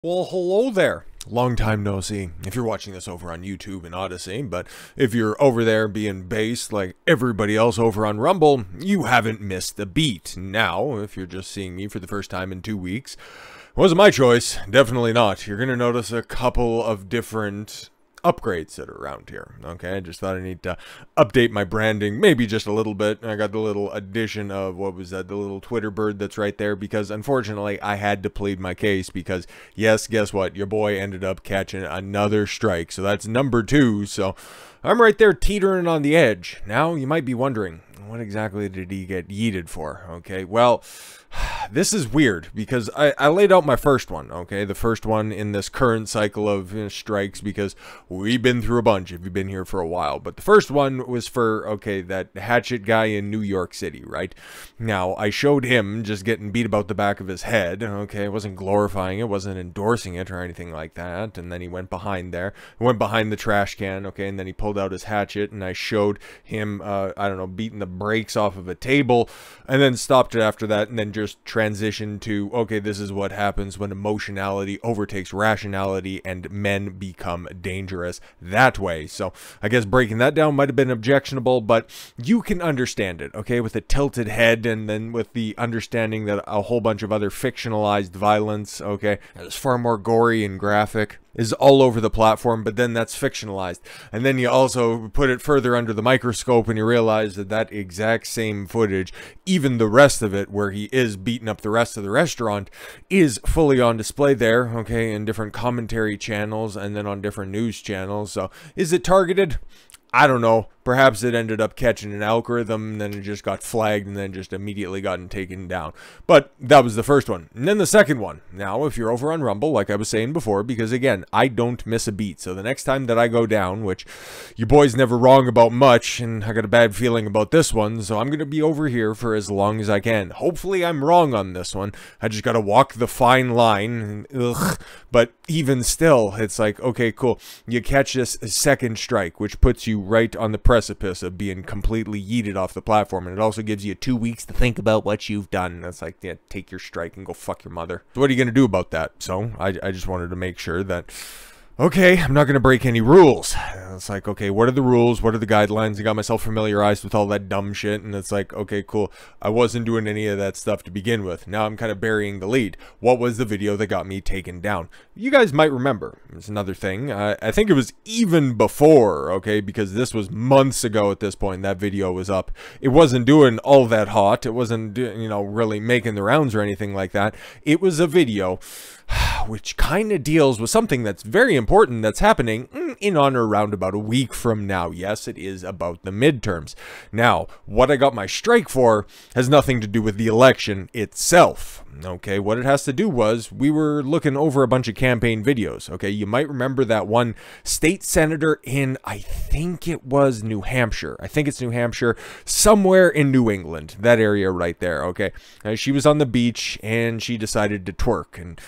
Well, hello there. Long time no see. If you're watching this over on YouTube and Odyssey, but if you're over there being based like everybody else over on Rumble, you haven't missed a beat. Now, if you're just seeing me for the first time in 2 weeks, it wasn't my choice. Definitely not. You're going to notice a couple of different upgrades that are around here. Okay, I just thought I need to update my branding maybe just a little bit. I got the little addition of, what was that, the little Twitter bird that's right there, because unfortunately I had to plead my case because, yes, guess what, your boy ended up catching another strike, so that's number 2. So I'm right there teetering on the edge. Now you might be wondering, what exactly did he get yeeted for? Okay, well, this is weird because I laid out my first one, okay? The first one in this current cycle of strikes, because we've been through a bunch if you've been here for a while. But the first one was for, okay, that hatchet guy in New York City, right? Now, I showed him just getting beat about the back of his head, okay? I wasn't glorifying it, wasn't endorsing it or anything like that. And then he went behind there, went behind the trash can, okay? And then he pulled out his hatchet and I showed him, I don't know, beating the brakes off of a table, and then stopped it after that, and then just transition to, okay, this is what happens when emotionality overtakes rationality and men become dangerous that way. So I guess breaking that down might have been objectionable, but you can understand it, okay, with a tilted head, and then with the understanding that a whole bunch of other fictionalized violence, okay, is far more gory and graphic, is all over the platform, but then that's fictionalized. And then you also put it further under the microscope and you realize that that exact same footage, even the rest of it where he is beating up the rest of the restaurant, is fully on display there, okay, in different commentary channels and then on different news channels. So is it targeted? I don't know. Perhaps it ended up catching an algorithm, and then it just got flagged, and then just immediately gotten taken down. But that was the first one. And then the second one. Now, if you're over on Rumble, like I was saying before, because again, I don't miss a beat. So the next time that I go down, which your boy's never wrong about much, and I got a bad feeling about this one, so I'm going to be over here for as long as I can. Hopefully I'm wrong on this one. I just got to walk the fine line. Ugh. But even still, it's like, okay, cool. You catch this second strike, which puts you right on the precipice of being completely yeeted off the platform, and it also gives you 2 weeks to think about what you've done. And it's like, yeah, take your strike and go fuck your mother. So what are you gonna do about that? So I just wanted to make sure that, okay, I'm not going to break any rules. It's like, okay, what are the rules? What are the guidelines? I got myself familiarized with all that dumb shit, and it's like, okay, cool. I wasn't doing any of that stuff to begin with. Now I'm kind of burying the lead. What was the video that got me taken down? You guys might remember. It's another thing. I think it was even before, okay, because this was months ago at this point. That video was up. It wasn't doing all that hot. It wasn't, you know, really making the rounds or anything like that. It was a video which kind of deals with something that's very important that's happening in on or around about a week from now. Yes, it is about the midterms. Now, what I got my strike for has nothing to do with the election itself. Okay, what it has to do was we were looking over a bunch of campaign videos. Okay, you might remember that one state senator in, I think it was New Hampshire. I think it's New Hampshire, somewhere in New England, that area right there. Okay, she was on the beach and she decided to twerk, and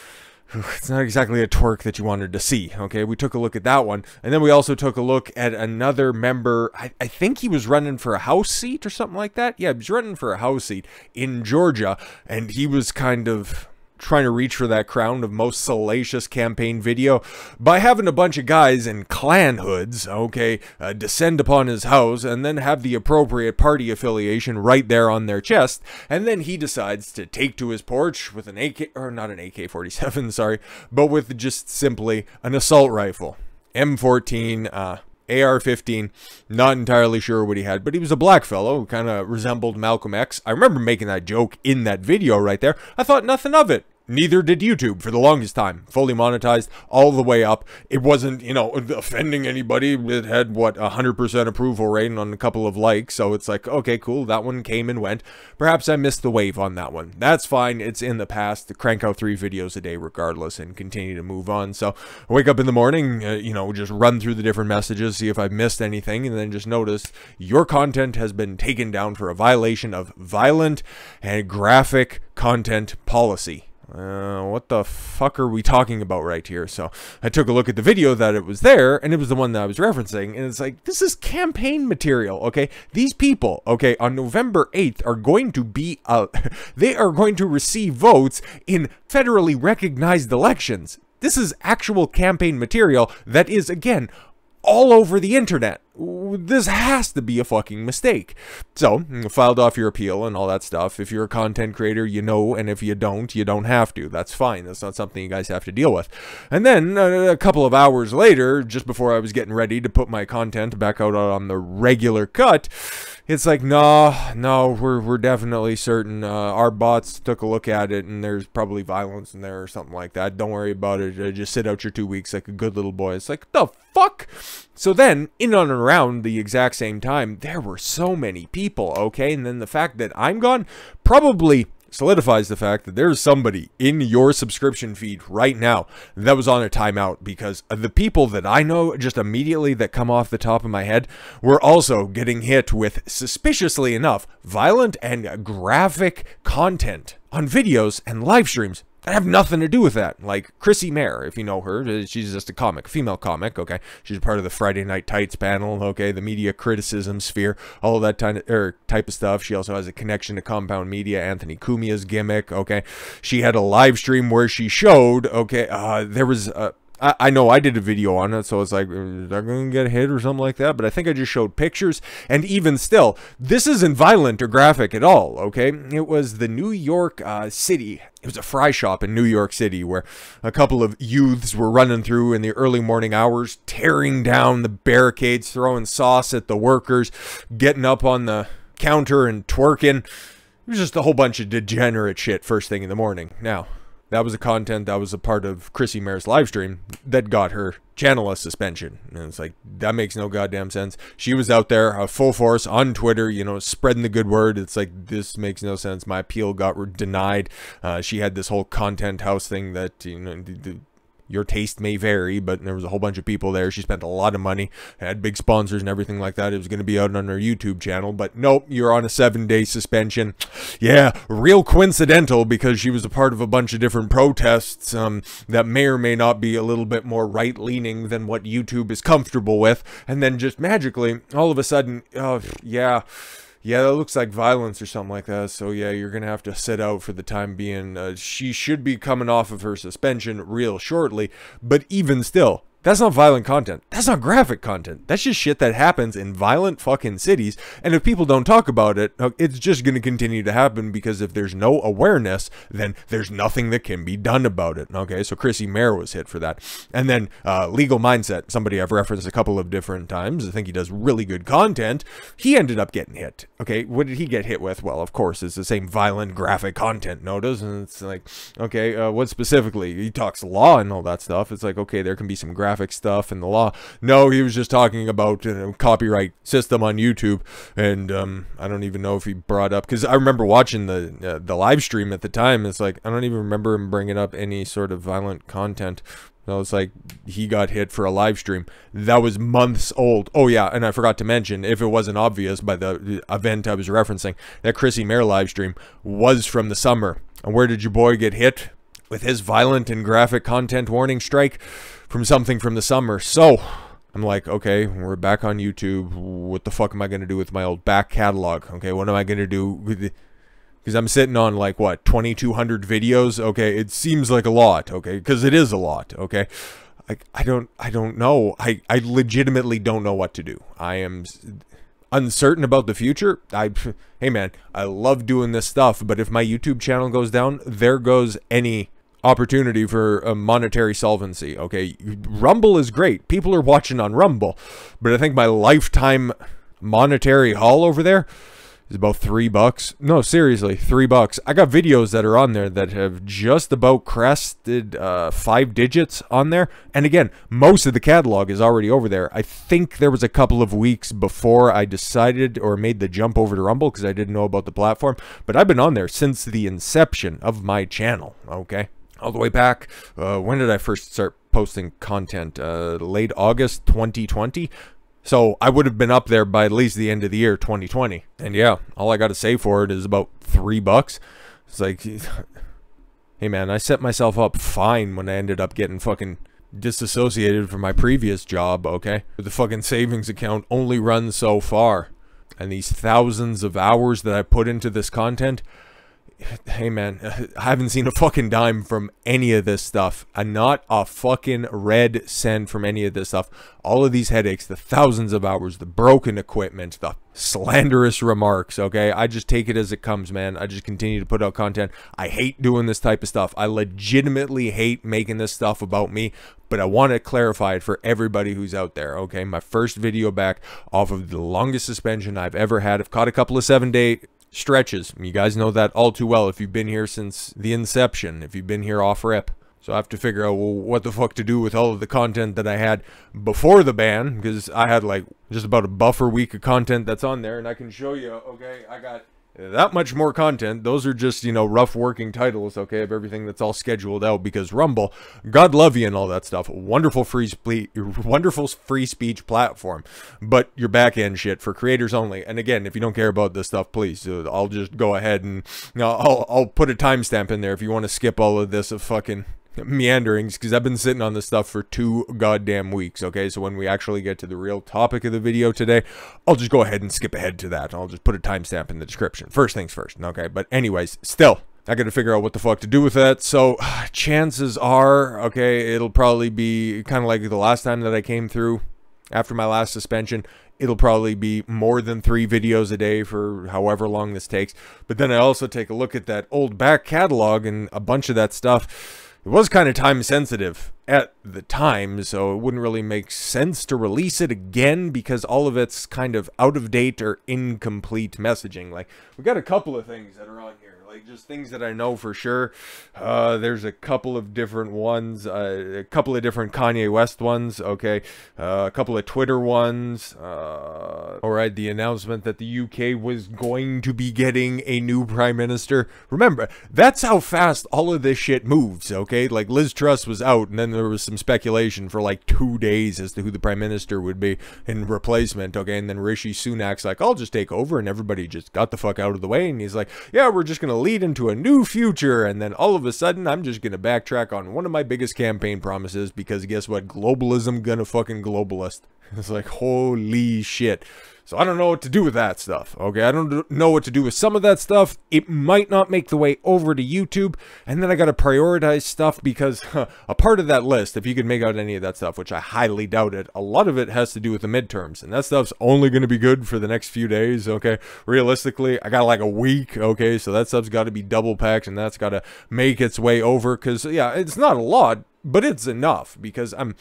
it's not exactly a twerk that you wanted to see, okay? We took a look at that one, and then we also took a look at another member. I think he was running for a House seat or something like that. Yeah, he was running for a House seat in Georgia, and he was kind of trying to reach for that crown of most salacious campaign video by having a bunch of guys in Klan hoods, okay, descend upon his house and then have the appropriate party affiliation right there on their chest. And then he decides to take to his porch with an AK, or not an AK-47, sorry, but with just simply an assault rifle. M14, AR-15, not entirely sure what he had, but he was a black fellow who kind of resembled Malcolm X. I remember making that joke in that video right there. I thought nothing of it. Neither did YouTube for the longest time. Fully monetized all the way up. It wasn't, you know, offending anybody. It had, what, 100% approval rating on a couple of likes. So it's like, okay, cool. That one came and went. Perhaps I missed the wave on that one. That's fine. It's in the past. Crank out 3 videos a day regardless and continue to move on. So I wake up in the morning, you know, just run through the different messages, see if I've missed anything, and then just notice your content has been taken down for a violation of violent and graphic content policy. What the fuck are we talking about right here? So I took a look at the video that it was there, and it was the one that I was referencing, and it's like, this is campaign material, okay? These people, okay, on November 8th are going to be, they are going to receive votes in federally recognized elections. This is actual campaign material that is, again, all over the internet. This has to be a fucking mistake. So, filed off your appeal and all that stuff. If you're a content creator, you know, and if you don't have to. That's fine. That's not something you guys have to deal with. And then, a couple of hours later, just before I was getting ready to put my content back out on the regular cut, it's like, no, we're definitely certain. Our bots took a look at it, and there's probably violence in there or something like that. Don't worry about it. Just sit out your 2 weeks like a good little boy. It's like, the fuck? So then, in and around the exact same time, there were so many people, okay? And then the fact that I'm gone probably solidifies the fact that there's somebody in your subscription feed right now that was on a timeout, because the people that I know just immediately that come off the top of my head were also getting hit with, suspiciously enough, violent and graphic content on videos and live streams that have nothing to do with that. Like Chrissy Mayer, if you know her, she's just a comic, female comic, okay? She's part of the Friday Night Tights panel, okay? The media criticism sphere, all of that type of stuff. She also has a connection to Compound Media, Anthony Cumia's gimmick, okay? She had a live stream where she showed, okay, there was I know I did a video on it, so it's like, is that going to get hit or something like that? But I think I just showed pictures, and even still, this isn't violent or graphic at all, okay? It was the New York City. It was a fry shop in New York City where a couple of youths were running through in the early morning hours, tearing down the barricades, throwing sauce at the workers, getting up on the counter and twerking. It was just a whole bunch of degenerate shit first thing in the morning. Now, that was the content that was a part of Chrissy Mayer's live stream that got her channel a suspension. And it's like, that makes no goddamn sense. She was out there full force on Twitter, you know, spreading the good word. It's like, this makes no sense. My appeal got denied. She had this whole content house thing that, you know, your taste may vary, but there was a whole bunch of people there. She spent a lot of money, had big sponsors and everything like that. It was going to be out on her YouTube channel, but nope, you're on a 7-day suspension. Yeah, real coincidental, because she was a part of a bunch of different protests that may or may not be a little bit more right-leaning than what YouTube is comfortable with. And then just magically, all of a sudden, yeah, that looks like violence or something like that. So yeah, you're going to have to sit out for the time being. She should be coming off of her suspension real shortly. But even still, that's not violent content. That's not graphic content. That's just shit that happens in violent fucking cities. And if people don't talk about it, it's just going to continue to happen, because if there's no awareness, then there's nothing that can be done about it. Okay, so Chrissy Mayer was hit for that. And then Legal Mindset, somebody I've referenced a couple of different times. I think he does really good content. He ended up getting hit. Okay, what did he get hit with? Well, of course, it's the same violent graphic content notice. And it's like, okay, what specifically? He talks law and all that stuff. It's like, okay, there can be some graphic stuff in the law. No, he was just talking about copyright system on YouTube, and I don't even know if he brought up, because I remember watching the live stream at the time. It's like, I don't even remember him bringing up any sort of violent content. So it's like, he got hit for a live stream that was months old. Oh yeah, and I forgot to mention, if it wasn't obvious by the event I was referencing, that Chrissy Mayer live stream was from the summer. And where did your boy get hit with his violent and graphic content warning strike? From something from the summer. So I'm like, okay, we're back on YouTube. What the fuck am I going to do with my old back catalog? Okay, what am I going to do with it? Because I'm sitting on, like, what, 2,200 videos? Okay, it seems like a lot, okay, because it is a lot, okay. I don't know. I legitimately don't know what to do. I am uncertain about the future. Hey man, I love doing this stuff, but if my YouTube channel goes down, there goes any opportunity for a monetary solvency. Okay, Rumble is great. People are watching on Rumble, but I think my lifetime monetary haul over there is about $3. No, seriously, $3. I got videos that are on there that have just about crested 5 digits on there. And again, most of the catalog is already over there. I think there was a couple of weeks before I decided or made the jump over to Rumble, because I didn't know about the platform. But I've been on there since the inception of my channel, okay? All the way back, when did I first start posting content? Late August 2020. So I would have been up there by at least the end of the year 2020. And yeah, all I got to say for it is about $3. It's like, hey man, I set myself up fine when I ended up getting fucking disassociated from my previous job, okay? The fucking savings account only runs so far. And these thousands of hours that I put into this content, hey man, I haven't seen a fucking dime from any of this stuff. Not a fucking red cent from any of this stuff. All of these headaches, the thousands of hours, the broken equipment, the slanderous remarks, okay? I just take it as it comes, man. I just continue to put out content. I hate doing this type of stuff. I legitimately hate making this stuff about me, but I want to clarify it for everybody who's out there, okay? My first video back off of the longest suspension I've ever had. I've caught a couple of 7-day stretches. You guys know that all too well if you've been here since the inception, if you've been here off rip. So I have to figure out, well, what the fuck to do with all of the content that I had before the ban, because I had like just about a buffer week of content that's on there, and I can show you, okay, I got that much more content. Those are just, you know, rough working titles, okay, of everything that's all scheduled out, because Rumble, God love you and all that stuff, wonderful free speech platform, but your back end shit for creators only. And again, if you don't care about this stuff, please, I'll just go ahead and, you know, I'll put a timestamp in there if you want to skip all of this of fucking meanderings, because I've been sitting on this stuff for 2 goddamn weeks, okay? So when we actually get to the real topic of the video today, I'll just go ahead and skip ahead to that. I'll just put a timestamp in the description. First things first, okay? But anyways, still, I gotta figure out what the fuck to do with that. So chances are, okay, it'll probably be kind of like the last time that I came through after my last suspension. It'll probably be more than 3 videos a day for however long this takes. But then I also take a look at that old back catalog, and a bunch of that stuff, it was kind of time sensitive at the time, so it wouldn't really make sense to release it again because all of it's kind of out of date or incomplete messaging. Like, we got a couple of things that are on here, like just things that I know for sure. There's a couple of different ones, a couple of different Kanye West ones, okay, a couple of Twitter ones. All right, the announcement that the UK was going to be getting a new prime minister. Remember, that's how fast all of this shit moves, okay? Like, Liz Truss was out, and then there was some speculation for like 2 days as to who the prime minister would be in replacement, okay? And then Rishi Sunak's like, I'll just take over, and everybody just got the fuck out of the way, and he's like, yeah, we're just gonna lead into a new future. And then all of a sudden, I'm just gonna backtrack on one of my biggest campaign promises, because guess what? Globalism gonna fucking globalist. It's like, holy shit. So I don't know what to do with that stuff, okay? I don't know what to do with some of that stuff. It might not make the way over to YouTube, and then I gotta prioritize stuff, because a part of that list, if you could make out any of that stuff, which I highly doubt it, a lot of it has to do with the midterms, and that stuff's only gonna be good for the next few days, okay? Realistically, I got like a week, okay? So that stuff's gotta be double packed, and that's gotta make its way over, because, yeah, it's not a lot, but it's enough, because I'm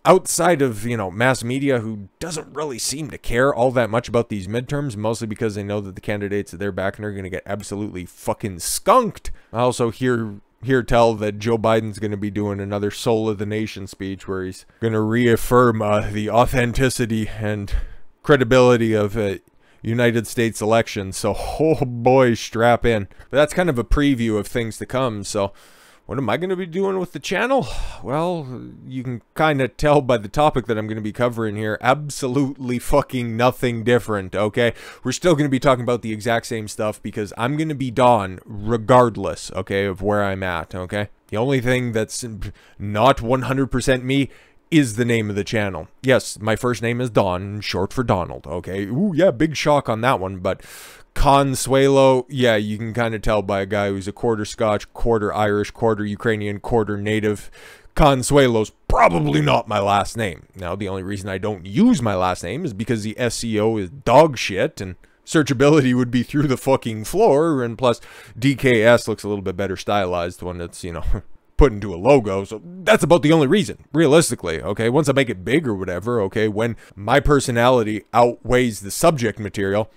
outside of, you know, mass media who doesn't really seem to care all that much about these midterms, mostly because they know that the candidates that they're backing are going to get absolutely fucking skunked. I also hear tell that Joe Biden's going to be doing another Soul of the Nation speech where he's going to reaffirm the authenticity and credibility of United States elections. So, oh boy, strap in. But that's kind of a preview of things to come, so what am I going to be doing with the channel? Well, you can kind of tell by the topic that I'm going to be covering here. Absolutely fucking nothing different, okay? We're still going to be talking about the exact same stuff, because I'm going to be Don regardless, okay, of where I'm at, okay? The only thing that's not 100% me is the name of the channel. Yes, my first name is Don, short for Donald, okay? Ooh, yeah, big shock on that one, but Consuelo, yeah, you can kind of tell by a guy who's a quarter Scotch, quarter Irish, quarter Ukrainian, quarter native. Consuelo's probably not my last name. Now, the only reason I don't use my last name is because the SEO is dog shit, and searchability would be through the fucking floor, and plus, DKS looks a little bit better stylized when it's, you know, put into a logo. So that's about the only reason, realistically, okay? Once I make it big or whatever, okay, when my personality outweighs the subject material,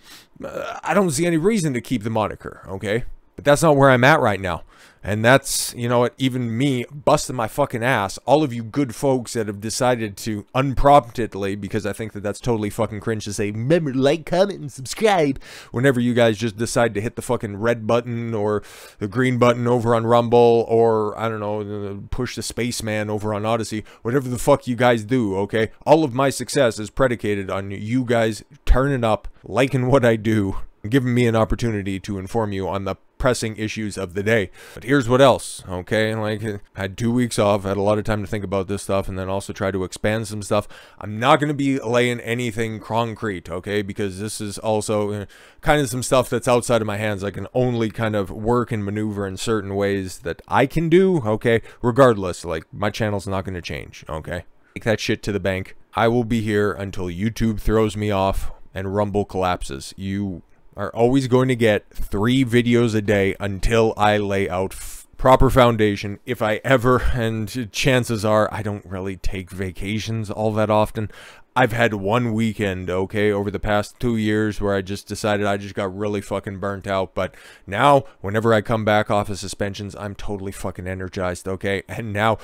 I don't see any reason to keep the moniker, okay? But that's not where I'm at right now. And that's, you know what, even me busting my fucking ass, all of you good folks that have decided to unpromptedly, because I think that that's totally fucking cringe to say, remember, like, comment, and subscribe, whenever you guys just decide to hit the fucking red button or the green button over on Rumble, or, I don't know, push the spaceman over on Odyssey, whatever the fuck you guys do, okay? All of my success is predicated on you guys turning up, liking what I do, giving me an opportunity to inform you on the pressing issues of the day. But here's what else, okay? Like, I had 2 weeks off, I had a lot of time to think about this stuff, and then also try to expand some stuff. I'm not going to be laying anything concrete, okay? Because this is also kind of some stuff that's outside of my hands. I can only kind of work and maneuver in certain ways that I can do, okay? Regardless, like, my channel's not going to change, okay? Take that shit to the bank. I will be here until YouTube throws me off and Rumble collapses. You are always going to get 3 videos a day until I lay out proper foundation, if I ever, and chances are I don't really take vacations all that often. I've had 1 weekend, okay, over the past 2 years where I just decided I just got really fucking burnt out. But now, whenever I come back off of suspensions, I'm totally fucking energized, okay? And now,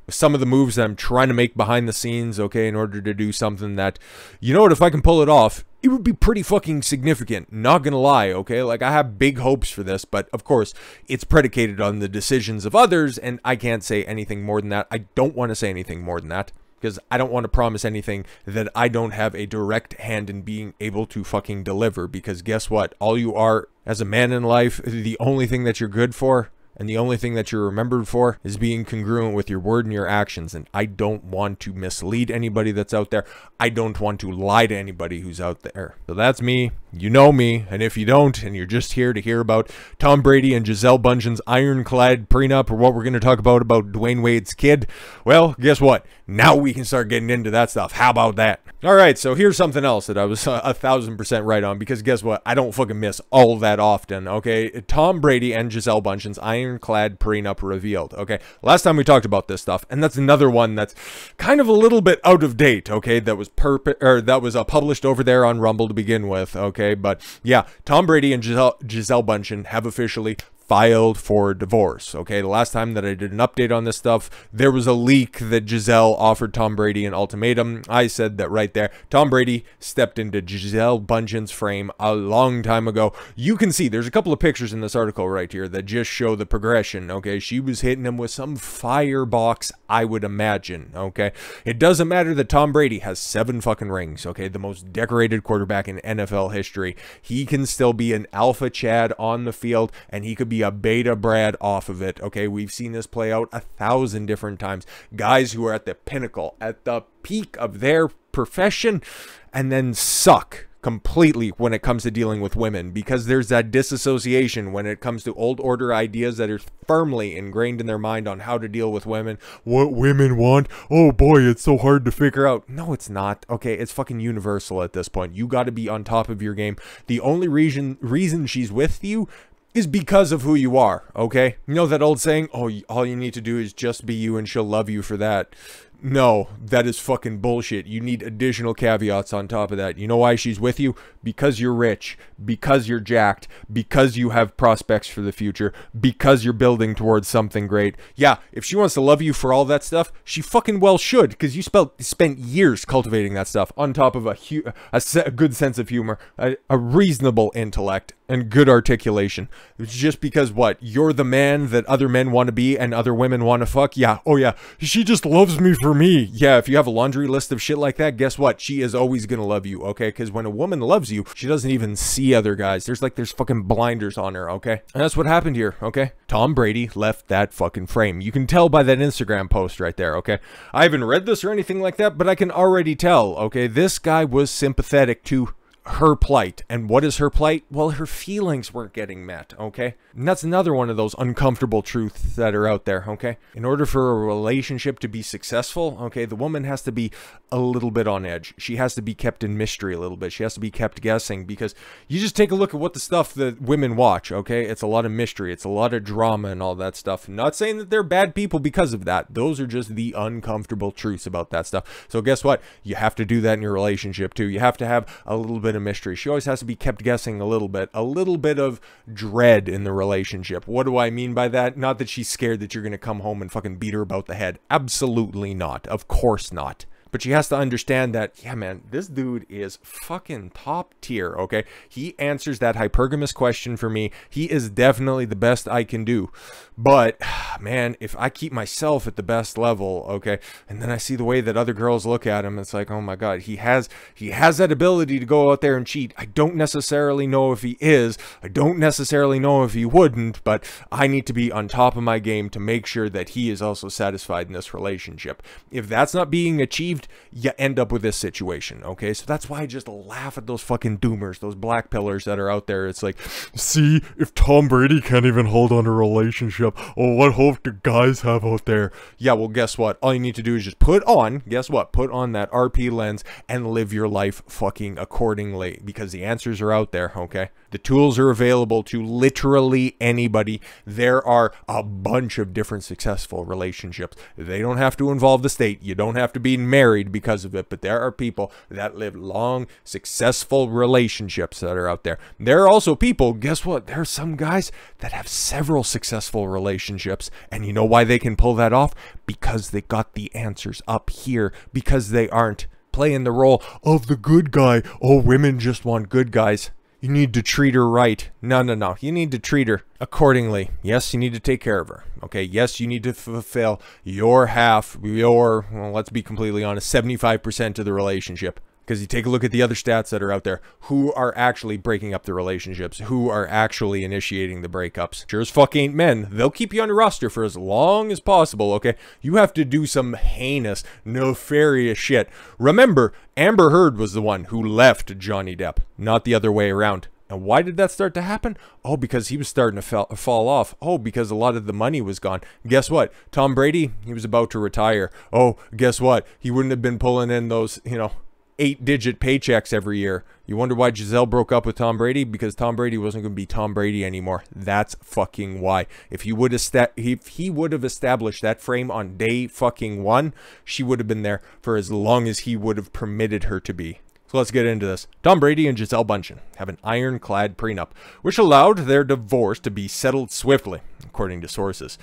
some of the moves that I'm trying to make behind the scenes, okay, in order to do something that, you know what, if I can pull it off, it would be pretty fucking significant. Not gonna lie, okay? Like, I have big hopes for this, but of course, it's predicated on the decisions of others, and I can't say anything more than that. I don't want to say anything more than that, because I don't want to promise anything that I don't have a direct hand in being able to fucking deliver, because guess what? All you are as a man in life, the only thing that you're good for, and the only thing that you're remembered for, is being congruent with your word and your actions. And I don't want to mislead anybody that's out there. I don't want to lie to anybody who's out there. So that's me. You know me. And if you don't, and you're just here to hear about Tom Brady and Gisele Bundchen's ironclad prenup, or what we're going to talk about Dwyane Wade's kid, well, guess what? Now we can start getting into that stuff. How about that? All right, so here's something else that I was 1,000% right on, because guess what? I don't fucking miss all that often, okay? Tom Brady and Gisele Bundchen's ironclad prenup revealed, okay? Last time we talked about this stuff, and that's another one that's kind of a little bit out of date, okay? That was published over there on Rumble to begin with, okay? But yeah, Tom Brady and Gisele Bundchen have officially filed for divorce, okay? The last time that I did an update on this stuff, there was a leak that Gisele offered Tom Brady an ultimatum. I said that right there. Tom Brady stepped into Gisele Bundchen's frame a long time ago. You can see, there's a couple of pictures in this article right here that just show the progression, okay? She was hitting him with some firebox, I would imagine, okay? It doesn't matter that Tom Brady has 7 fucking rings, okay? The most decorated quarterback in NFL history. He can still be an alpha Chad on the field, and he could be a beta Brad off of it, okay? We've seen this play out 1,000 different times. Guys who are at the pinnacle, at the peak of their profession, and then suck completely when it comes to dealing with women, because there's that disassociation when it comes to old order ideas that are firmly ingrained in their mind on how to deal with women. What women want? Oh boy, it's so hard to figure out. No, it's not, okay? It's fucking universal at this point. You got to be on top of your game. The only reason she's with you is because of who you are, okay? You know that old saying, oh, all you need to do is just be you and she'll love you for that. No, that is fucking bullshit. You need additional caveats on top of that. You know why she's with you? Because you're rich, because you're jacked, because you have prospects for the future, because you're building towards something great. Yeah, if she wants to love you for all that stuff, she fucking well should, because you spent years cultivating that stuff on top of a good sense of humor, a reasonable intellect, and good articulation. It's just because, what, you're the man that other men want to be and other women want to fuck? Yeah, oh yeah, she just loves me for me. Yeah, if you have a laundry list of shit like that, guess what? She is always gonna love you, okay? Because when a woman loves you, she doesn't even see other guys. There's fucking blinders on her, okay? And that's what happened here, okay? Tom Brady left that fucking frame. You can tell by that Instagram post right there, okay? I haven't read this or anything like that, but I can already tell, okay? This guy was sympathetic to her plight. And what is her plight? Well, her feelings weren't getting met, okay? And that's another one of those uncomfortable truths that are out there, okay? In order for a relationship to be successful, okay, the woman has to be a little bit on edge. She has to be kept in mystery a little bit. She has to be kept guessing, because you just take a look at what the stuff that women watch, okay? It's a lot of mystery. It's a lot of drama and all that stuff. I'm not saying that they're bad people because of that. Those are just the uncomfortable truths about that stuff. So guess what? You have to do that in your relationship too. You have to have a little bit of mystery. She always has to be kept guessing a little bit of dread in the relationship. What do I mean by that? Not that she's scared that you're going to come home and fucking beat her about the head. Absolutely not. Of course not. But she has to understand that, yeah, man, this dude is fucking top tier, okay? He answers that hypergamous question for me. He is definitely the best I can do. But, man, if I keep myself at the best level, okay, and then I see the way that other girls look at him, it's like, oh my God, he has that ability to go out there and cheat. I don't necessarily know if he is. I don't necessarily know if he wouldn't, but I need to be on top of my game to make sure that he is also satisfied in this relationship. If that's not being achieved, you end up with this situation, okay? So that's why I just laugh at those fucking doomers, those black pillars that are out there. It's like, see, if Tom Brady can't even hold on a relationship, oh, what hope do guys have out there? Yeah, well, guess what? All you need to do is just put on, guess what? Put on that RP lens and live your life fucking accordingly, because the answers are out there, okay? The tools are available to literally anybody. There are a bunch of different successful relationships. They don't have to involve the state. You don't have to be married because of it, but there are people that live long, successful relationships that are out there. There are also people, guess what? There are some guys that have several successful relationships, and you know why they can pull that off? Because they got the answers up here, because they aren't playing the role of the good guy. Oh, women just want good guys. You need to treat her right. No, no, no. You need to treat her accordingly. Yes, you need to take care of her. Okay, yes, you need to fulfill your half, well, let's be completely honest, 75% of the relationship. Because you take a look at the other stats that are out there, who are actually breaking up the relationships, who are actually initiating the breakups. Sure as fuck ain't men. They'll keep you on the roster for as long as possible, okay? You have to do some heinous, nefarious shit. Remember, Amber Heard was the one who left Johnny Depp, not the other way around. And why did that start to happen? Oh, because he was starting to fall off. Oh, because a lot of the money was gone. Guess what? Tom Brady, he was about to retire. Oh, guess what? He wouldn't have been pulling in those, 8-digit paychecks every year. You wonder why Gisele broke up with Tom Brady? Because Tom Brady wasn't going to be Tom Brady anymore. That's fucking why. If he would have established that frame on day fucking one, she would have been there for as long as he would have permitted her to be. So let's get into this. Tom Brady and Gisele Bundchen have an ironclad prenup, which allowed their divorce to be settled swiftly, according to sources.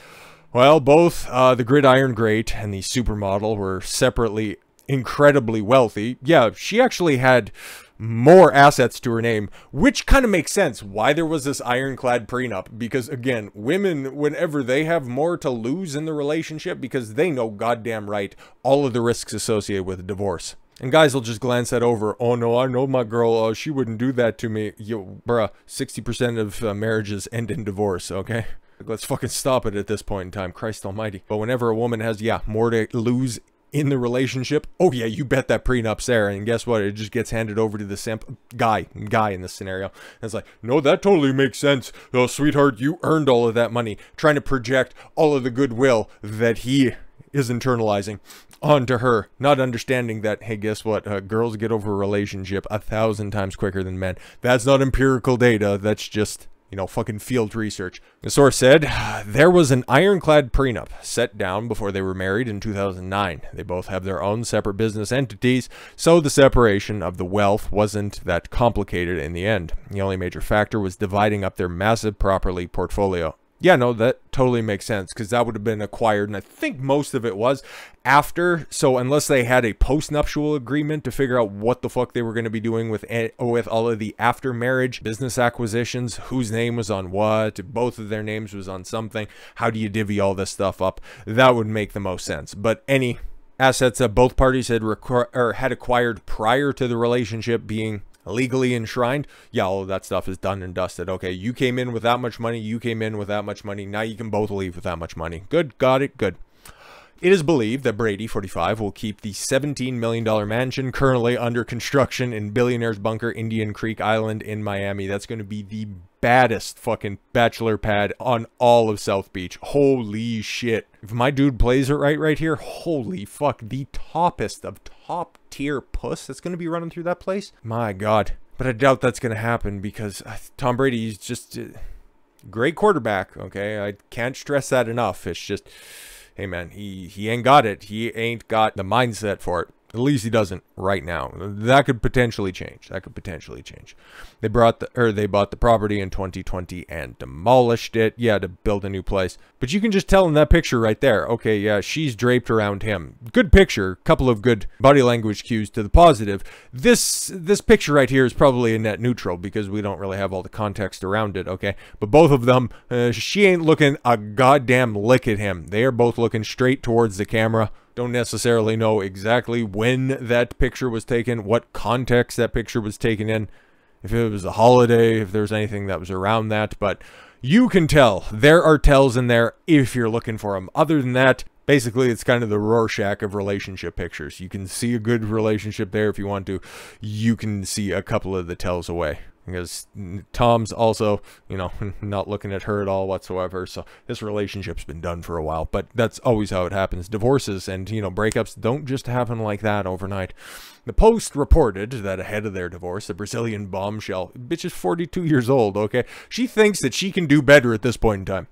Well, both the gridiron great and the supermodel were separately incredibly wealthy. Yeah, she actually had more assets to her name, which kind of makes sense why there was this ironclad prenup. Because again, women, whenever they have more to lose in the relationship, because they know goddamn right all of the risks associated with a divorce. And guys will just glance that over. Oh no, I know my girl, she wouldn't do that to me. Yo, bruh, 60% of marriages end in divorce, okay? Let's fucking stop it at this point in time, Christ almighty. But whenever a woman has, more to lose in the relationship, oh yeah, you bet that prenup's there. And guess what? It just gets handed over to the guy in this scenario. And it's like, no, that totally makes sense. Oh, sweetheart, you earned all of that money. Trying to project all of the goodwill that he is internalizing onto her, not understanding that, hey, guess what? Girls get over a relationship 1,000 times quicker than men. That's not empirical data. That's just, fucking field research. The source said there was an ironclad prenup set down before they were married in 2009. They both have their own separate business entities, so the separation of the wealth wasn't that complicated in the end. The only major factor was dividing up their massive property portfolio. Yeah, no, that totally makes sense, because that would have been acquired, and I think most of it was after. So unless they had a post-nuptial agreement to figure out what the fuck they were going to be doing with all of the after-marriage business acquisitions, whose name was on what, if both of their names was on something, how do you divvy all this stuff up? That would make the most sense. But any assets that both parties had acquired prior to the relationship being legally enshrined, yeah, all of that stuff is done and dusted. Okay, you came in with that much money, you came in with that much money, now you can both leave with that much money. Good, got it, good. It is believed that Brady, 45, will keep the $17 million mansion currently under construction in Billionaire's Bunker, Indian Creek Island in Miami. That's going to be the baddest fucking bachelor pad on all of South Beach. Holy shit. If my dude plays it right here, holy fuck, the toppest of top tier puss that's going to be running through that place. My God. But I doubt that's going to happen, because Tom Brady is just a great quarterback, okay? I can't stress that enough. It's just, hey man, he ain't got it. He ain't got the mindset for it. At least he doesn't right now. That could potentially change. They bought the property in 2020 and demolished it. Yeah, to build a new place. But you can just tell in that picture right there. Okay, yeah, she's draped around him. Good picture. Couple of good body language cues to the positive. This picture right here is probably a net neutral because we don't really have all the context around it. Okay, but both of them, she ain't looking a goddamn lick at him. They are both looking straight towards the camera. Don't necessarily know exactly when that picture was taken, what context that picture was taken in, if it was a holiday, if there's anything that was around that, but you can tell. There are tells in there if you're looking for them. Other than that, basically it's kind of the Rorschach of relationship pictures. You can see a good relationship there if you want to. You can see a couple of the tells away. Because Tom's also, you know, not looking at her at all whatsoever. So this relationship's been done for a while. But that's always how it happens. Divorces and, you know, breakups don't just happen like that overnight. The Post reported that ahead of their divorce, the Brazilian bombshell, bitch is 42 years old, okay? She thinks that she can do better at this point in time.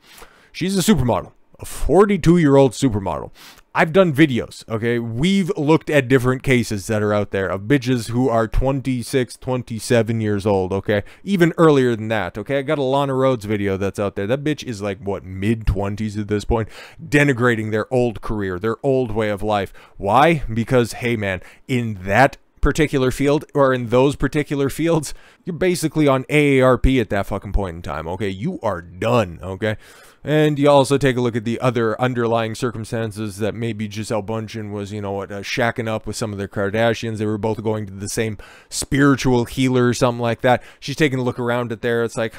She's a supermodel. A 42-year-old supermodel. I've done videos, okay? We've looked at different cases that are out there of bitches who are 26, 27 years old, okay? Even earlier than that, okay? I got a Lana Rhodes video that's out there. That bitch is like, what, mid-20s at this point? Denigrating their old career, their old way of life. Why? Because, hey man, in that particular field, or in those particular fields, you're basically on AARP at that fucking point in time, okay? You are done, okay? And you also take a look at the other underlying circumstances that maybe Gisele Bundchen was, you know, shacking up with some of the Kardashians. They were both going to the same spiritual healer or something like that. She's taking a look around at there. It's like,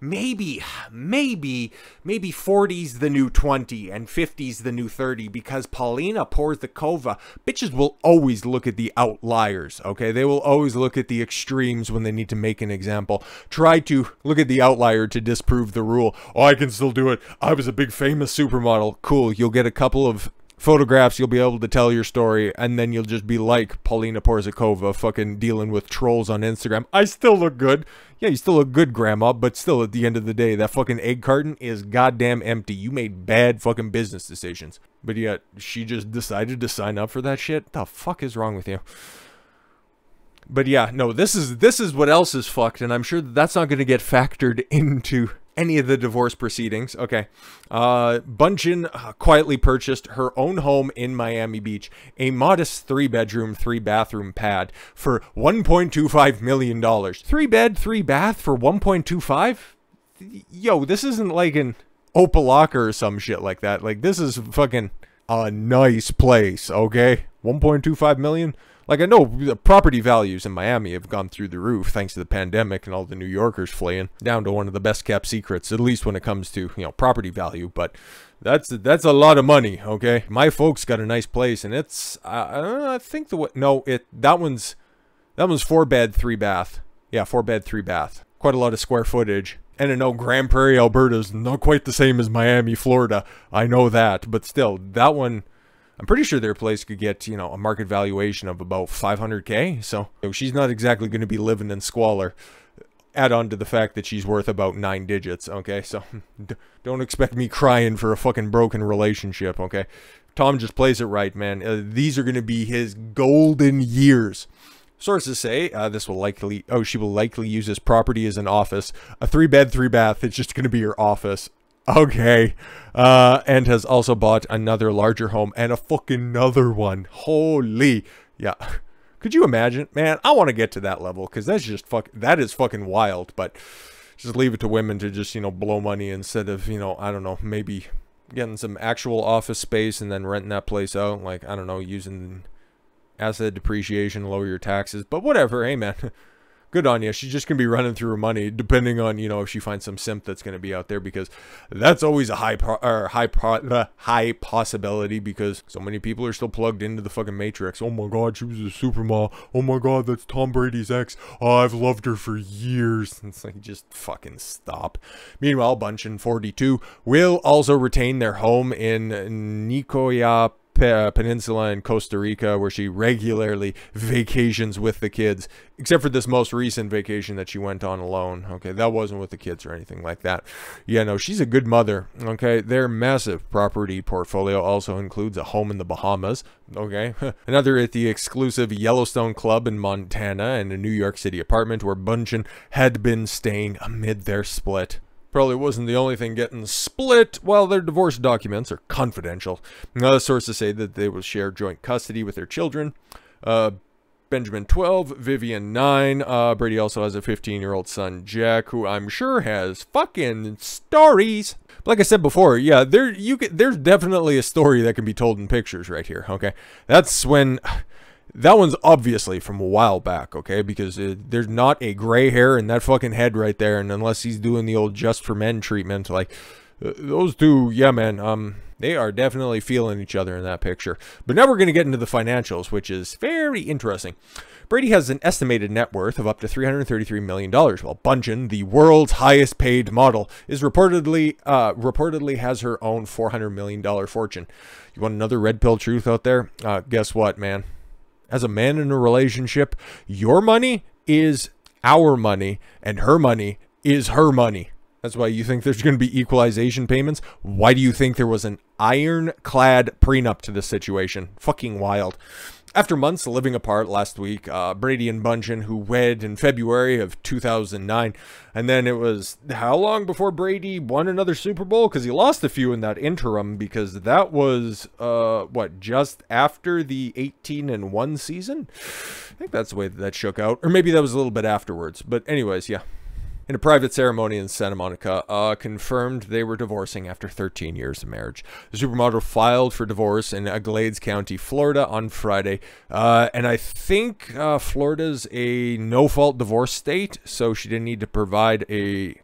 maybe 40's the new 20 and 50's the new 30 because Paulina Porzakova, bitches will always look at the outliers, okay? They will always look at the extremes when they need to make an example. Try to look at the outlier to disprove the rule. Oh, I can still do it. I was a big famous supermodel. Cool. You'll get a couple of photographs, you'll be able to tell your story, and then you'll just be like Paulina Porzakova fucking dealing with trolls on Instagram. I still look good. Yeah, you still look good, grandma, but still at the end of the day, that fucking egg carton is goddamn empty. You made bad fucking business decisions. But yet, she just decided to sign up for that shit? What the fuck is wrong with you? But yeah, no, this is what else is fucked, and I'm sure that's not going to get factored into any of the divorce proceedings. Okay. Bundchen quietly purchased her own home in Miami Beach, a modest 3-bedroom, 3-bathroom pad for $1.25 million. 3-bed, 3-bath for 1.25? Yo, this isn't like an Opalaka or some shit like that. Like, this is fucking a nice place, okay? 1.25 million? Like, I know the property values in Miami have gone through the roof thanks to the pandemic and all the New Yorkers fleeing, down to one of the best kept secrets, at least when it comes to, you know, property value. But that's a lot of money, okay? My folks got a nice place, and it's I think that one's 4-bed, 3-bath. Yeah, 4-bed, 3-bath. Quite a lot of square footage. And I know Grand Prairie, Alberta's not quite the same as Miami, Florida. I know that, but still, that one, I'm pretty sure their place could get, you know, a market valuation of about $500K. So she's not exactly going to be living in squalor. Add on to the fact that she's worth about 9 digits, okay? So don't expect me crying for a fucking broken relationship, okay? Tom just plays it right, man. These are going to be his golden years. Sources say she will likely use this property as an office. A 3-bed, 3-bath. It's just going to be her office. Okay. And has also bought another larger home and a fucking another one. Holy. Yeah. Could you imagine? Man, I want to get to that level because that's just that is fucking wild. But just leave it to women to just, you know, blow money instead of, you know, I don't know, maybe getting some actual office space and then renting that place out. Like, I don't know, using asset depreciation, lower your taxes. But whatever. Hey, man. Good on you. She's just going to be running through her money, depending on, you know, if she finds some simp that's going to be out there, because that's always a high possibility, because so many people are still plugged into the fucking Matrix. Oh my God, she was a supermodel. Oh my God, that's Tom Brady's ex. Oh, I've loved her for years. It's like, just fucking stop. Meanwhile, Bundchen, 42, will also retain their home in Nicoya peninsula in Costa Rica, where she regularly vacations with the kids, except for this most recent vacation that she went on alone. Okay, that wasn't with the kids or anything like that. Yeah, no, she's a good mother. Okay, their massive property portfolio also includes a home in the Bahamas. Okay, another at the exclusive Yellowstone Club in Montana, and a New York City apartment where Bundchen had been staying amid their split. Probably wasn't the only thing getting split. While their divorce documents are confidential, sources say that they will share joint custody with their children. Benjamin 12, Vivian 9. Brady also has a 15-year-old son, Jack, who I'm sure has fucking stories. Like I said before, yeah, there's definitely a story that can be told in pictures right here. Okay, that's when. That one's obviously from a while back, okay? Because there's not a gray hair in that fucking head right there, and unless he's doing the old just for men treatment, like, those two, yeah, man, they are definitely feeling each other in that picture. But now we're going to get into the financials, which is very interesting. Brady has an estimated net worth of up to $333 million, while Bundchen, the world's highest paid model, is reportedly has her own $400 million fortune. You want another red pill truth out there? Guess what, man? As a man in a relationship, your money is our money, and her money is her money. That's why you think there's going to be equalization payments. Why do you think there was an ironclad prenup to this situation? Fucking wild. After months living apart last week, Brady and Bundchen, who wed in February of 2009, and then it was how long before Brady won another Super Bowl? Because he lost a few in that interim, because that was, what, just after the 18-1 season? I think that's the way that shook out. Or maybe that was a little bit afterwards. But anyways, yeah. In a private ceremony in Santa Monica, confirmed they were divorcing after 13 years of marriage. The supermodel filed for divorce in Glades County, Florida on Friday. And I think Florida's a no-fault divorce state, so she didn't need to provide a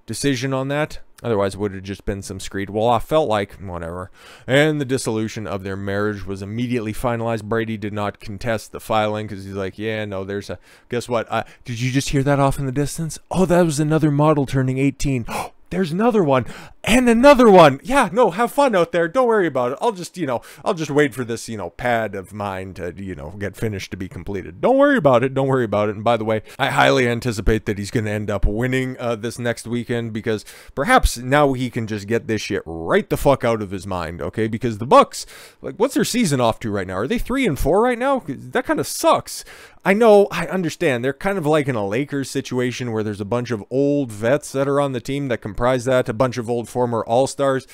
decision on that. Otherwise, it would have just been some screed. Well, I felt like, whatever. And the dissolution of their marriage was immediately finalized. Brady did not contest the filing because he's like, yeah, no, there's a... Guess what? Did you just hear that off in the distance? Oh, that was another model turning 18. There's another one. And another one. Yeah, no, have fun out there. Don't worry about it. I'll just, I'll just wait for this, pad of mine to, get finished to be completed. Don't worry about it. Don't worry about it. And by the way, I highly anticipate that he's going to end up winning this next weekend, because perhaps now he can just get this shit right the fuck out of his mind, okay? Because the Bucks, like, what's their season off to right now? Are they 3-4 right now? That kind of sucks. I know, I understand. They're kind of like in a Lakers situation where there's a bunch of old vets that are on the team that comprise that, a bunch of old former All-Stars.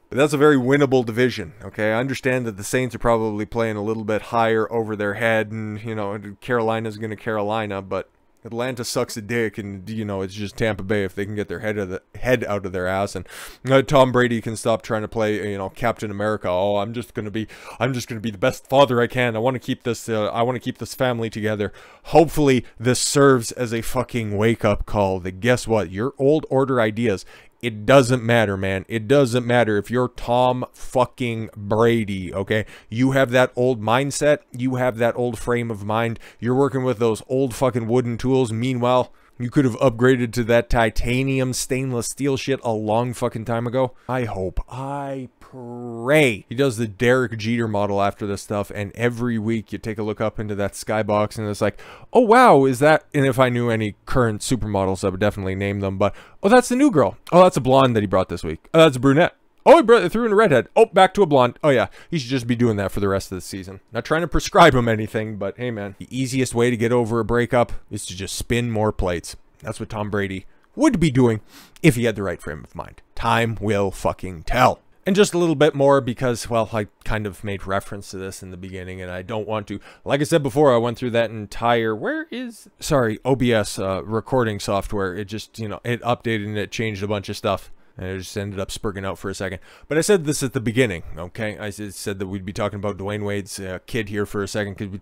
But that's a very winnable division, okay? I understand that the Saints are probably playing a little bit higher over their head, and, Carolina's going to Carolina, but Atlanta sucks a dick, and, it's just Tampa Bay if they can get their head out of their ass, and Tom Brady can stop trying to play, Captain America. Oh, I'm just gonna be the best father I can. I want to keep this family together. Hopefully, this serves as a fucking wake-up call that, guess what? Your old order ideas, it doesn't matter, man. It doesn't matter if you're Tom fucking Brady, okay? You have that old mindset. You have that old frame of mind. You're working with those old fucking wooden tools. Meanwhile, you could have upgraded to that titanium stainless steel shit a long fucking time ago. I pray he does the Derek Jeter model after this stuff, and every week you take a look up into that skybox and it's like, oh wow, is that... And if I knew any current supermodels, I would definitely name them, but oh, that's the new girl. Oh, that's a blonde that he brought this week. Oh, that's a brunette. Oh, he threw in a redhead. Oh, back to a blonde. Oh, yeah. He should just be doing that for the rest of the season. Not trying to prescribe him anything, but hey, man. The easiest way to get over a breakup is to just spin more plates. That's what Tom Brady would be doing if he had the right frame of mind. Time will fucking tell. And just a little bit more because, well, I kind of made reference to this in the beginning, and I don't want to. Like I said before, I went through that entire... OBS recording software. It just, it updated and it changed a bunch of stuff. And it just ended up spurging out for a second. But I said this at the beginning, okay? I said that we'd be talking about Dwyane Wade's kid here for a second, because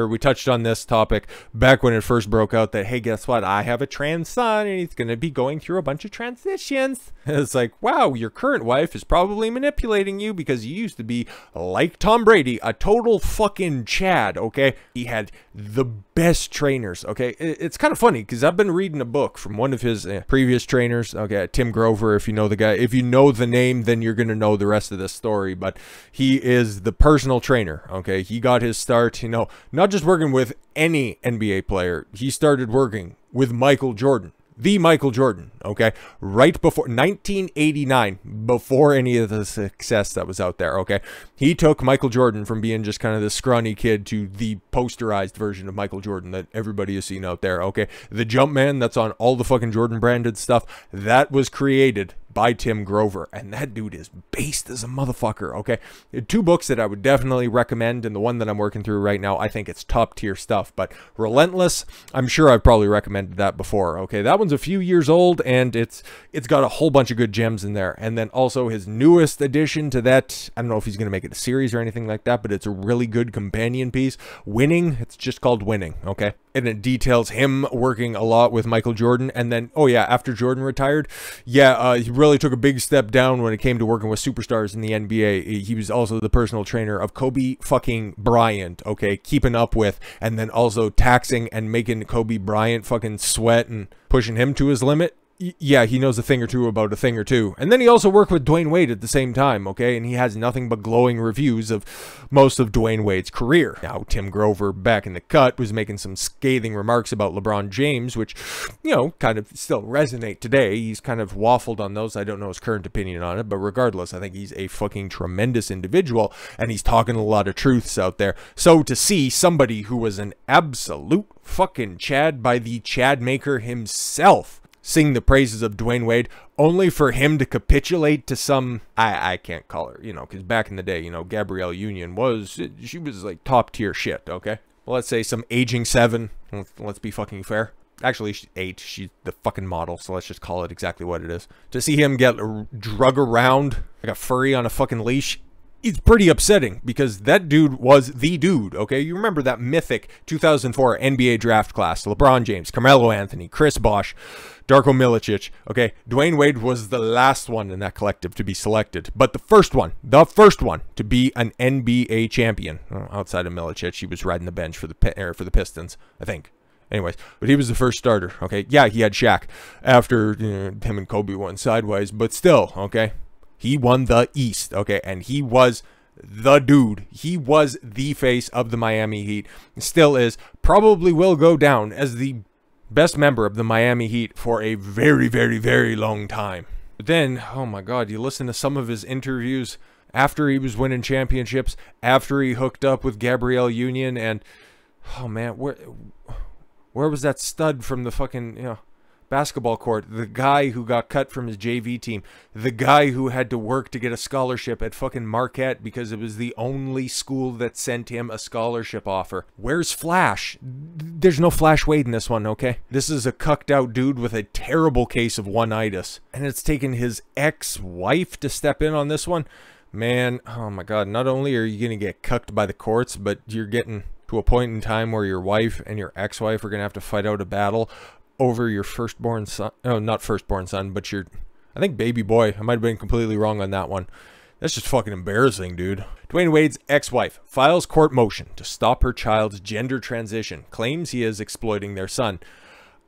we touched on this topic back when it first broke out that, hey, guess what? I have a trans son, and he's going to be going through a bunch of transitions. And it's like, wow, your current wife is probably manipulating you because you used to be like Tom Brady, a total fucking Chad, okay? He had the best trainers, okay? It's kind of funny because I've been reading a book from one of his previous trainers, okay, Tim Grover, if you know the guy. If you know the name, then you're going to know the rest of this story. But he is the personal trainer, okay? He got his start, you know, not just working with any NBA player. He started working with Michael Jordan. The Michael Jordan, okay? Right before 1989, before any of the success that was out there, okay? He took Michael Jordan from being just kind of this scrawny kid to the posterized version of Michael Jordan that everybody has seen out there, okay? The Jumpman that's on all the fucking Jordan branded stuff, that was created by Tim Grover, and that dude is based as a motherfucker, okay? 2 books that I would definitely recommend, and the one that I'm working through right now, I think it's top tier stuff, but Relentless, I'm sure I've probably recommended that before, okay? That one's a few years old, and it's got a whole bunch of good gems in there, and then also his newest addition to that, I don't know if he's going to make it a series or anything like that, but it's a really good companion piece, Winning, it's just called Winning, okay? And it details him working a lot with Michael Jordan, and then, oh yeah, after Jordan retired, yeah, he really took a big step down when it came to working with superstars in the NBA. He was also the personal trainer of Kobe fucking Bryant, okay, keeping up with, and then also taxing and making Kobe Bryant fucking sweat and pushing him to his limit. Yeah, he knows a thing or two about a thing or two. And then he also worked with Dwyane Wade at the same time, okay? And he has nothing but glowing reviews of most of Dwyane Wade's career. Now, Tim Grover, back in the cut, was making some scathing remarks about LeBron James, which, you know, kind of still resonate today. He's kind of waffled on those. I don't know his current opinion on it, but regardless, I think he's a fucking tremendous individual, and he's talking a lot of truths out there. So to see somebody who was an absolute fucking Chad by the Chad maker himself sing the praises of Dwyane Wade, only for him to capitulate to some, I can't call her, you know, because back in the day, you know, Gabrielle Union she was like top tier shit, okay? Well, let's say some aging 7, let's be fucking fair. Actually, she's 8, she's the fucking model, so let's just call it exactly what it is. To see him get drug around like a furry on a fucking leash, it's pretty upsetting, because that dude was the dude, okay? You remember that mythic 2004 NBA draft class, LeBron James, Carmelo Anthony, Chris Bosh, Darko Milicic, okay? Dwyane Wade was the last one in that collective to be selected, but the first one to be an NBA champion. Outside of Milicic, he was riding the bench for the Pistons, I think. Anyways, but he was the first starter, okay? Yeah, he had Shaq after, you know, him and Kobe went sideways, but still, okay? He won the East, okay? And he was the dude. He was the face of the Miami Heat. Still is. Probably will go down as the best member of the Miami Heat for a very, very, very long time. But then, oh my God, you listen to some of his interviews after he was winning championships, after he hooked up with Gabrielle Union, and, oh man, where was that stud from the fucking, you know, basketball court, the guy who got cut from his JV team, the guy who had to work to get a scholarship at fucking Marquette because it was the only school that sent him a scholarship offer. Where's Flash? There's no Flash Wade in this one, okay? This is a cucked out dude with a terrible case of one-itis, and it's taken his ex-wife to step in on this one. Man, oh my God, not only are you gonna get cucked by the courts, but you're getting to a point in time where your wife and your ex-wife are gonna have to fight out a battle over your firstborn son. Oh, not firstborn son, but your, I think, baby boy. I might have been completely wrong on that one. That's just fucking embarrassing, dude. Dwyane Wade's ex-wife files court motion to stop her child's gender transition, claims he is exploiting their son.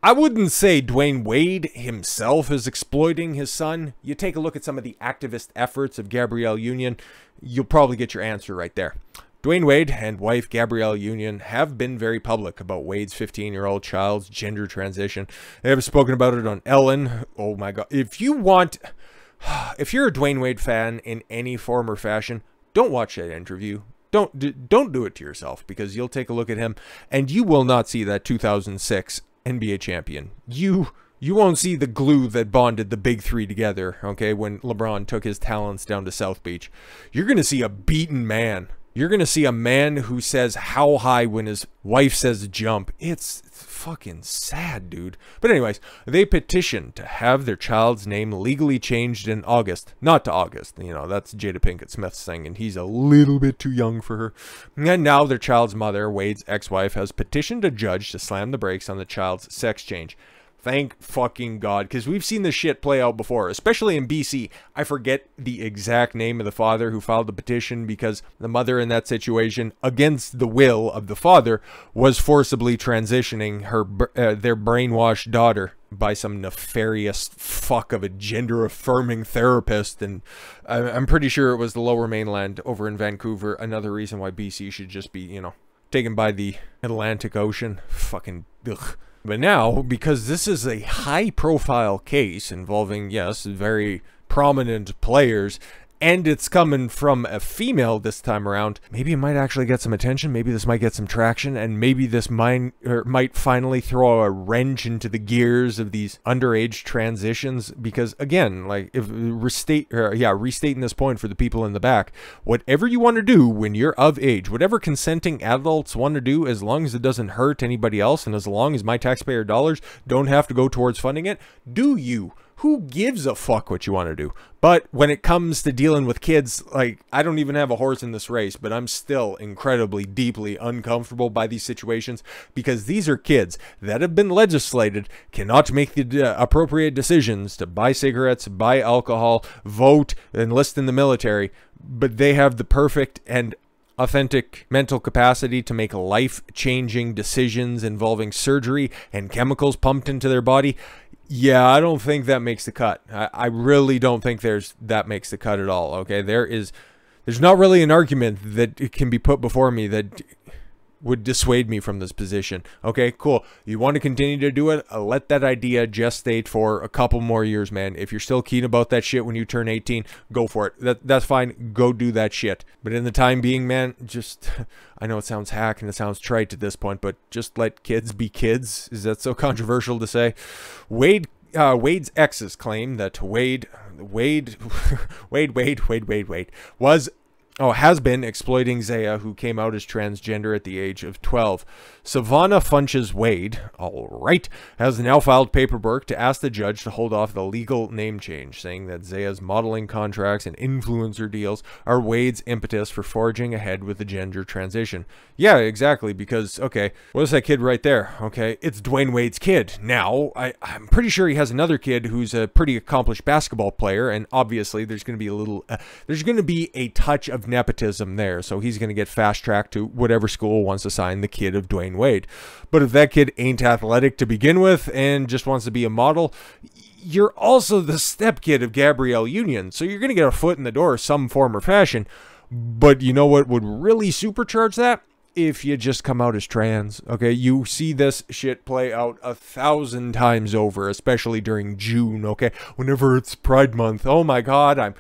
I wouldn't say Dwyane Wade himself is exploiting his son. You take a look at some of the activist efforts of Gabrielle Union, you'll probably get your answer right there. Dwyane Wade and wife Gabrielle Union have been very public about Wade's 15-year-old child's gender transition. They have spoken about it on Ellen. Oh my God. If you're a Dwyane Wade fan in any form or fashion, don't watch that interview. Don't do it to yourself, because you'll take a look at him and you will not see that 2006 NBA champion. You won't see the glue that bonded the big three together, okay, when LeBron took his talents down to South Beach. You're going to see a beaten man. You're going to see a man who says how high when his wife says jump. It's fucking sad, dude. But anyways, they petitioned to have their child's name legally changed in August. Not to August. You know, that's Jada Pinkett Smith's thing, and he's a little bit too young for her. And now their child's mother, Wade's ex-wife, has petitioned a judge to slam the brakes on the child's sex change. Thank fucking God, because we've seen this shit play out before, especially in BC. I forget the exact name of the father who filed the petition because the mother in that situation, against the will of the father, was forcibly transitioning their brainwashed daughter by some nefarious fuck of a gender-affirming therapist, and I'm pretty sure it was the Lower Mainland over in Vancouver. Another reason why BC should just be, you know, taken by the Atlantic Ocean. Fucking ugh. But now, because this is a high-profile case involving, yes, very prominent players, and it's coming from a female this time around, maybe it might actually get some attention, maybe this might get some traction, and maybe this might finally throw a wrench into the gears of these underage transitions, because again, like, if restating this point for the people in the back, whatever you want to do when you're of age, whatever consenting adults want to do, as long as it doesn't hurt anybody else, and as long as my taxpayer dollars don't have to go towards funding it, do you. Who gives a fuck what you want to do? But when it comes to dealing with kids, like, I don't even have a horse in this race, but I'm still incredibly, deeply uncomfortable by these situations, because these are kids that have been legislated, cannot make the appropriate decisions to buy cigarettes, buy alcohol, vote, enlist in the military, but they have the perfect and authentic mental capacity to make life-changing decisions involving surgery and chemicals pumped into their body. Yeah, I don't think that makes the cut. I really don't think that makes the cut at all, okay? There's not really an argument that can be put before me that would dissuade me from this position. Okay, cool. You want to continue to do it? Let that idea gestate for a couple more years, man. If you're still keen about that shit when you turn 18, go for it. That's fine. Go do that shit. But in the time being, man, just, I know it sounds hack and it sounds trite at this point, but just let kids be kids. Is that so controversial to say? Wade's exes claim that Wade has been exploiting Zaya, who came out as transgender at the age of 12. Savannah Funches Wade, alright, has now filed paperwork to ask the judge to hold off the legal name change, saying that Zaya's modeling contracts and influencer deals are Wade's impetus for forging ahead with the gender transition. Yeah, exactly, because, okay, what is that kid right there? Okay, it's Dwyane Wade's kid. Now, I'm pretty sure he has another kid who's a pretty accomplished basketball player, and obviously there's going to be a touch of nepotism there, so he's going to get fast-tracked to whatever school wants to sign the kid of Dwyane Wade. But if that kid ain't athletic to begin with and just wants to be a model, you're also the stepkid of Gabrielle Union, so you're going to get a foot in the door some form or fashion. But you know what would really supercharge that? If you just come out as trans, okay? You see this shit play out 1,000 times over, especially during June, okay? Whenever it's Pride Month, oh my God, I'm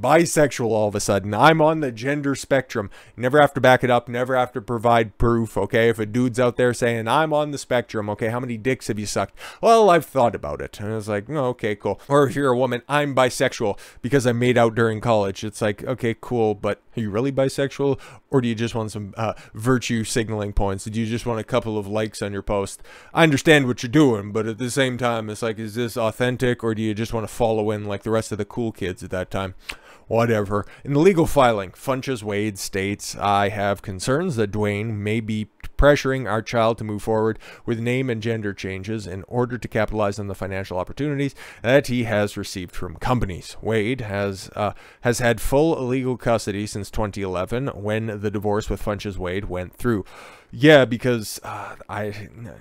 bisexual all of a sudden. I'm on the gender spectrum. Never have to back it up, never have to provide proof, okay? If a dude's out there saying, I'm on the spectrum, okay, how many dicks have you sucked? Well, I've thought about it. And it's like, oh, okay, cool. Or if you're a woman, I'm bisexual because I made out during college. It's like, okay, cool, but are you really bisexual? Or do you just want some virtue signaling points? Do you just want a couple of likes on your post? I understand what you're doing, but at the same time, it's like, is this authentic, or do you just want to follow in like the rest of the cool kids at that time? Whatever. In the legal filing, Funches Wade states, I have concerns that Dwyane may be pressuring our child to move forward with name and gender changes in order to capitalize on the financial opportunities that he has received from companies. Wade has had full legal custody since 2011 when the divorce with Funches Wade went through. Yeah, because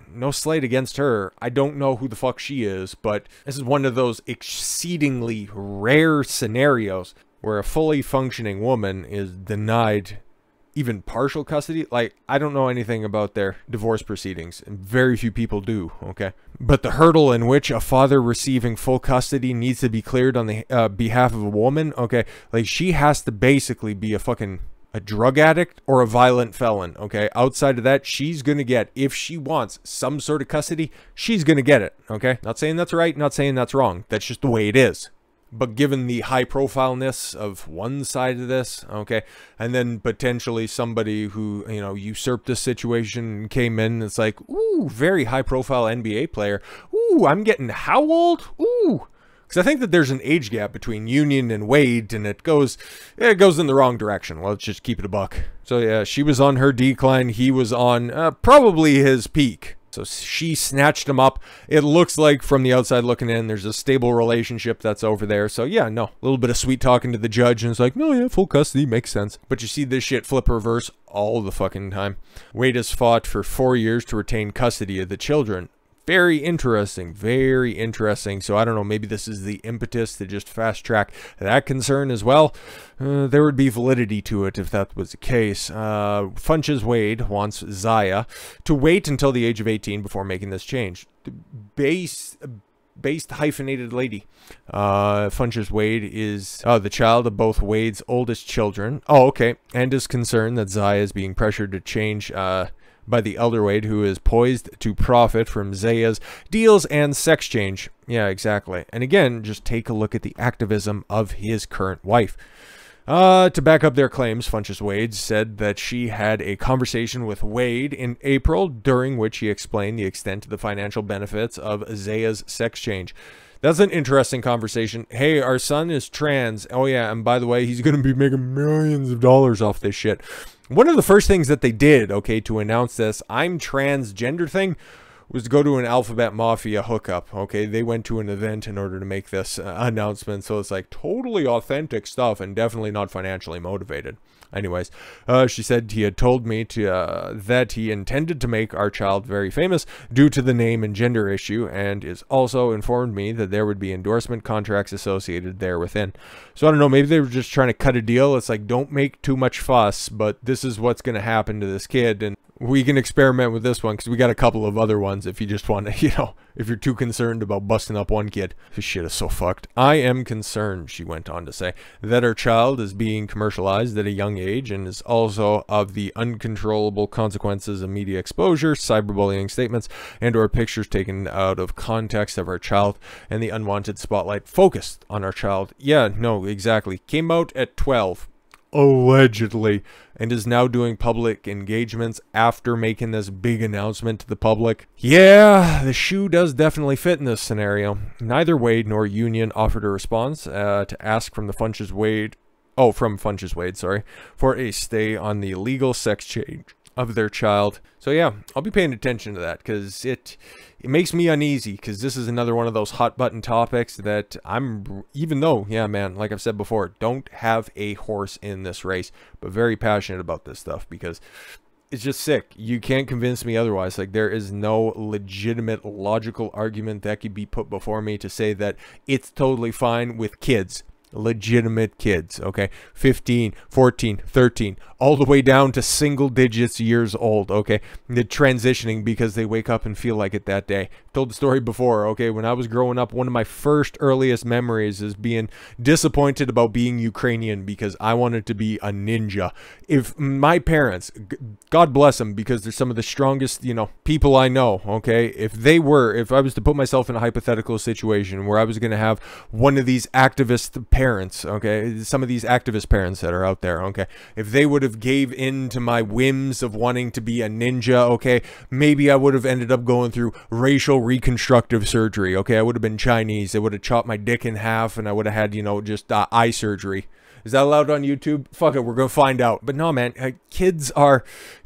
no slight against her. I don't know who the fuck she is, but this is one of those exceedingly rare scenarios where a fully functioning woman is denied even partial custody. Like, I don't know anything about their divorce proceedings, and very few people do, okay? But the hurdle in which a father receiving full custody needs to be cleared on the behalf of a woman, okay? Like, she has to basically be a drug addict or a violent felon, okay? Outside of that, she's gonna get, if she wants some sort of custody, she's gonna get it, okay? Not saying that's right, not saying that's wrong. That's just the way it is. But given the high profileness of one side of this, okay, and then potentially somebody who, you know, usurped the situation and came in, it's like, ooh, very high profile NBA player. Ooh, I'm getting how old? Ooh. Because I think that there's an age gap between Union and Wade, and it goes in the wrong direction. Let's just keep it a buck. So yeah, she was on her decline. He was on probably his peak. So she snatched him up. It looks like from the outside looking in, there's a stable relationship that's over there. So yeah, no, a little bit of sweet talking to the judge, and it's like, no, yeah, full custody, makes sense. But you see this shit flip reverse all the fucking time. Wade has fought for 4 years to retain custody of the children. Very interesting, very interesting. So I don't know, maybe this is the impetus to just fast track that concern as well. There would be validity to it if that was the case. Funches Wade wants Zaya to wait until the age of 18 before making this change. Based hyphenated lady. Funches Wade is the child of both Wade's oldest children. Oh, okay. And is concerned that Zaya is being pressured to change by the elder Wade, who is poised to profit from Zaya's deals and sex change. Yeah, exactly. And again, just take a look at the activism of his current wife. To back up their claims, Funches Wade said that she had a conversation with Wade in April, during which he explained the extent of the financial benefits of Zaya's sex change. That's an interesting conversation. Hey, our son is trans. Oh yeah, and by the way, he's going to be making millions of dollars off this shit. One of the first things that they did, okay, to announce this I'm transgender thing was to go to an Alphabet Mafia hookup, okay? They went to an event in order to make this announcement, so it's like totally authentic stuff and definitely not financially motivated. Anyways, she said he had told me that he intended to make our child very famous due to the name and gender issue, and is also informed me that there would be endorsement contracts associated there within. So I don't know, maybe they were just trying to cut a deal. It's like, don't make too much fuss, but this is what's going to happen to this kid, and we can experiment with this one because we got a couple of other ones if you just want to, you know, if you're too concerned about busting up one kid. This shit is so fucked. I am concerned, she went on to say, that our child is being commercialized at a young age and is also of the uncontrollable consequences of media exposure, cyberbullying statements, and or pictures taken out of context of our child and the unwanted spotlight focused on our child. Yeah, no, exactly. Came out at 12. Allegedly, and is now doing public engagements after making this big announcement to the public. Yeah, the shoe does definitely fit in this scenario. Neither Wade nor Union offered a response to ask from Funches Wade, sorry, for a stay on the legal sex change of their child. So yeah, I'll be paying attention to that because it makes me uneasy, because this is another one of those hot button topics that even though, yeah man, like I've said before, don't have a horse in this race, but very passionate about this stuff because it's just sick. You can't convince me otherwise. Like, there is no legitimate logical argument that could be put before me to say that it's totally fine with kids. Legitimate kids, okay, 15, 14, 13, all the way down to single digits years old, okay, they're transitioning because they wake up and feel like it that day. Told the story before, okay, when I was growing up, one of my first earliest memories is being disappointed about being Ukrainian because I wanted to be a ninja. If my parents, God bless them, because they're some of the strongest, you know, people I know, okay, if I was to put myself in a hypothetical situation where I was going to have one of these activist parents, okay, some of these activist parents that are out there, okay, if they would have gave in to my whims of wanting to be a ninja, okay, maybe I would have ended up going through racial reconstructive surgery, okay, I would have been Chinese, they would have chopped my dick in half, and I would have had, you know, just eye surgery. Is that allowed on YouTube? Fuck it, we're gonna find out. But no, man, kids are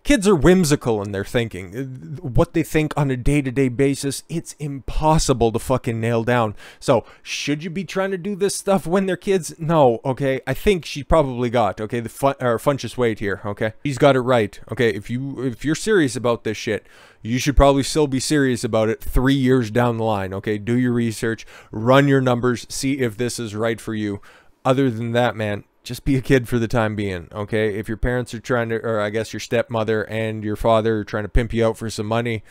whimsical in their thinking. What they think on a day-to-day basis, it's impossible to fucking nail down. So, should you be trying to do this stuff when they're kids? No, okay? I think she probably got, okay, the Funches Wade here, okay? He's got it right, okay? If you're serious about this shit, you should probably still be serious about it 3 years down the line, okay? Do your research, run your numbers, see if this is right for you. Other than that, man, just be a kid for the time being, okay? If your parents are trying to, or I guess your stepmother and your father are trying to pimp you out for some money,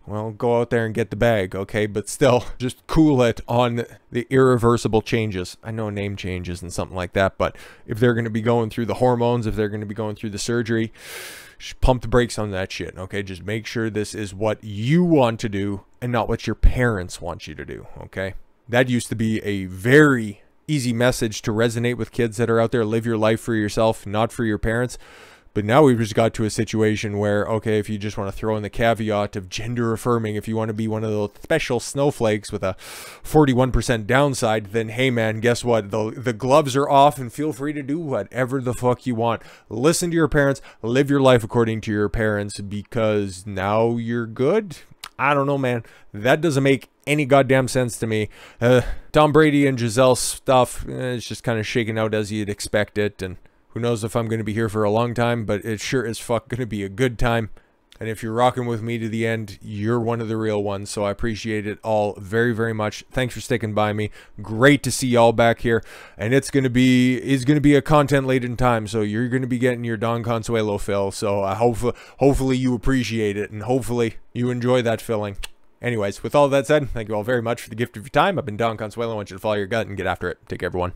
well, go out there and get the bag, okay? But still, just cool it on the irreversible changes. I know name changes and something like that, but if they're going to be going through the hormones, if they're going to be going through the surgery, pump the brakes on that shit, okay? Just make sure this is what you want to do and not what your parents want you to do, okay? That used to be a very easy message to resonate with kids that are out there. Live your life for yourself, not for your parents. But now we've just got to a situation where, okay, if you just want to throw in the caveat of gender affirming, if you want to be one of those special snowflakes with a 41% downside, then hey man, guess what? The gloves are off and feel free to do whatever the fuck you want. Listen to your parents, live your life according to your parents, because now you're good. I don't know, man. That doesn't make any goddamn sense to me. Tom Brady and Gisele stuff, it's just kind of shaking out as you'd expect it. And who knows if I'm going to be here for a long time, but it sure is fuck going to be a good time. And if you're rocking with me to the end, you're one of the real ones. So I appreciate it all very, very much. Thanks for sticking by me. Great to see y'all back here. And it's going to be a content-laden time. So you're going to be getting your Don Consuelo fill. So hopefully you appreciate it. And hopefully you enjoy that filling. Anyways, with all that said, thank you all very much for the gift of your time. I've been Don Consuelo. I want you to follow your gut and get after it. Take care, everyone.